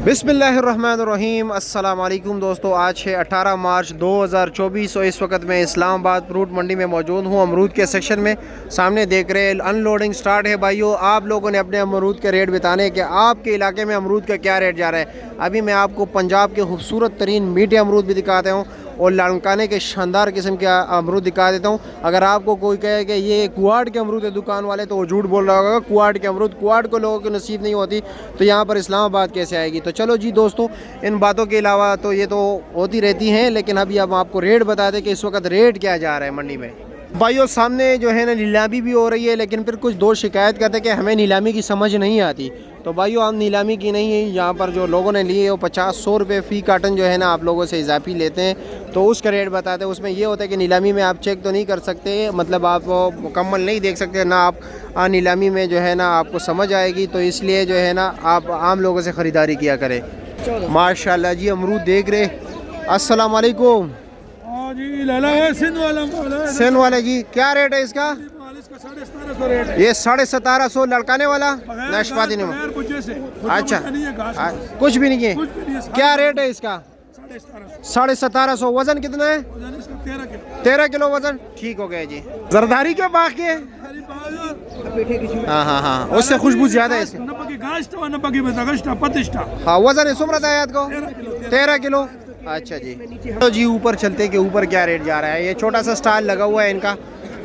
बिस्मिल्लाहिर्रहमानिर्रहीम। अस्सलाम वालेकुम दोस्तों, आज है 18 मार्च 2024 और इस वक्त मैं इस्लामाबाद फ्रूट मंडी में मौजूद हूँ। अमरूद के सेक्शन में सामने देख रहे हैं अनलोडिंग स्टार्ट है। भाइयों, आप लोगों ने अपने अमरूद के रेट बताने कि आपके इलाके में अमरूद का क्या रेट जा रहा है। अभी मैं आपको पंजाब के खूबसूरत तरीन मीठे अमरूद भी दिखाता हूँ और लड़काने के शानदार किस्म के अमरूद दिखा देता हूँ। अगर आपको कोई कहे कि ये कुआड़ के अमरूद है दुकान वाले, तो वो झूठ बोल रहा होगा। कुआड़ के अमरूद कुआड़ को लोगों की नसीब नहीं होती, तो यहाँ पर इस्लामाबाद कैसे आएगी। तो चलो जी दोस्तों, इन बातों के अलावा तो ये तो होती रहती हैं, लेकिन अभी हम आपको रेट बता दें कि इस वक्त रेट क्या जा रहा है मंडी में। भाइयों, सामने जो है ना नीलामी भी हो रही है, लेकिन फिर कुछ दोस्त शिकायत करते हैं कि हमें नीलामी की समझ नहीं आती। तो भाइयों, हम नीलामी की नहीं है, यहाँ पर जो लोगों ने लिए वो 50-100 रुपये फ़ी कार्टन जो है ना आप लोगों से इजाफी लेते हैं, तो उसका रेट बताते हैं। उसमें ये होता है कि नीलामी में आप चेक तो नहीं कर सकते, मतलब आप मुकम्मल नहीं देख सकते ना, आप नीलामी में जो है ना आपको समझ आएगी। तो इसलिए जो है ना आप आम लोगों से ख़रीदारी किया करें। माशाल्लाह जी, अमरूद देख रहे। अस्सलाम वालेकुम जी, लाला है सेन वाले जी, क्या रेट है इसका? 1750 रेट है। ये 1750 लड़काने वाला नाशपाती ने। अच्छा, कुछ भी नहीं है। क्या रेट है इसका? 1750। वजन कितना है? 13 किलो वजन। ठीक हो गया जी। जरदारी के बाग के? हाँ हाँ हाँ, उससे खुशबू ज्यादा है इसकी। हाँ, वजन है सुमरत आयात को 13 किलो। अच्छा जी, तो जी ऊपर चलते के ऊपर क्या रेट जा रहा है। ये छोटा सा स्टॉल लगा हुआ है इनका।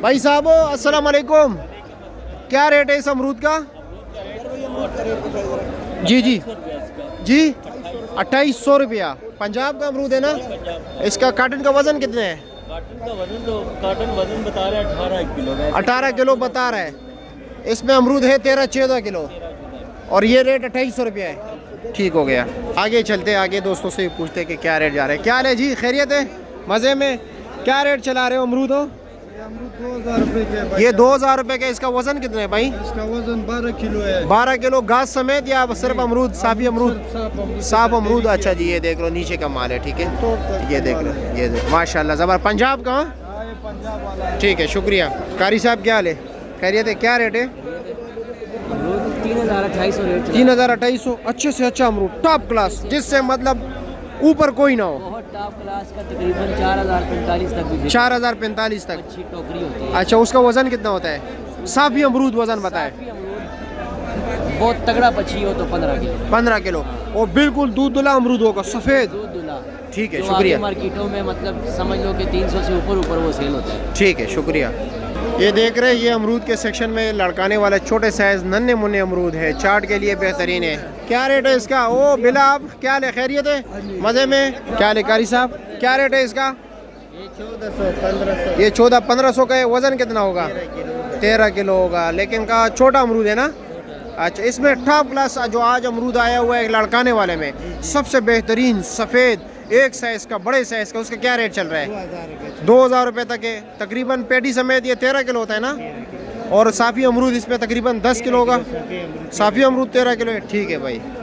भाई साहब अस्सलाम वालेकुम, क्या रेट है इस अमरूद का? जी जी जी, 2800 रुपया। पंजाब का अमरूद है ना? इसका कार्टन का वजन कितना है? कार्टन वजन बता रहे हैं 18 किलो। 18 किलो बता रहा है। इसमें अमरूद है 13-14 किलो और ये रेट 2800 रुपया है। ठीक हो गया। आगे चलते, आगे दोस्तों से पूछते कि क्या रेट जा रहा है। क्या है जी, खैरियत है? मज़े में? क्या रेट चला रहे हो अमरूद हो? 2000 रुपये के। ये 2000 रुपये का। इसका वजन कितना है भाई? इसका वजन 12 किलो है। 12 किलो घास समेत या सिर्फ अमरूद? साफी अमरूद, साफ अमरूद। अच्छा जी, ये देख लो नीचे का माल है। ठीक है, ये देख लो, ये देख माशाल्लाह ज़बर। पंजाब का? ठीक है, शुक्रिया। कारी साहब क्या हाल है? खैरियत है? क्या रेट है? 3250। अच्छे से अच्छा अमरूद, टॉप क्लास, जिससे मतलब ऊपर कोई ना हो। बहुत टॉप क्लास का, तकरीबन 4045 तक भी। 4045 तक अच्छी टोकरी होती है। अच्छा, उसका वजन कितना होता है? साफी अमरूद वजन बताए। बहुत तगड़ा पक्षी हो तो 15 किलो। 15 किलो और बिल्कुल दूध दुला अमरूद होगा, सफ़ेद। दूध दुला। ठीक है, शुक्रिया। मार्केटों में मतलब समझ लो कि 300 से ऊपर वो सेल होता है। ठीक है, शुक्रिया। ये देख रहे हैं, ये अमरूद के सेक्शन में लड़काने वाला छोटे साइज नन्हे मुन्ने अमरूद है, चाट के लिए बेहतरीन है। क्या रेट है इसका? ओ बिला, आप क्या ले? खैरियत है? मज़े में? क्या ले कारी साहब, क्या रेट है इसका? ये 1400-1500। ये 1400-1500 का है। वज़न कितना होगा? 13 किलो होगा, लेकिन का छोटा अमरूद है ना? अच्छा, इसमें टॉप क्लास जो आज अमरूद आया हुआ है लड़काने वाले में, सबसे बेहतरीन सफ़ेद एक साइज़ का, बड़े साइज़ का, उसका क्या रेट चल रहा है? 2000 रुपये तक है। तकरीबन पेटी समेत ये 13 किलो होता है ना? और साफ़ी अमरूद इसमें तकरीबन 10 किलो होगा। साफ़ी अमरूद 13 किलो है। ठीक है भाई।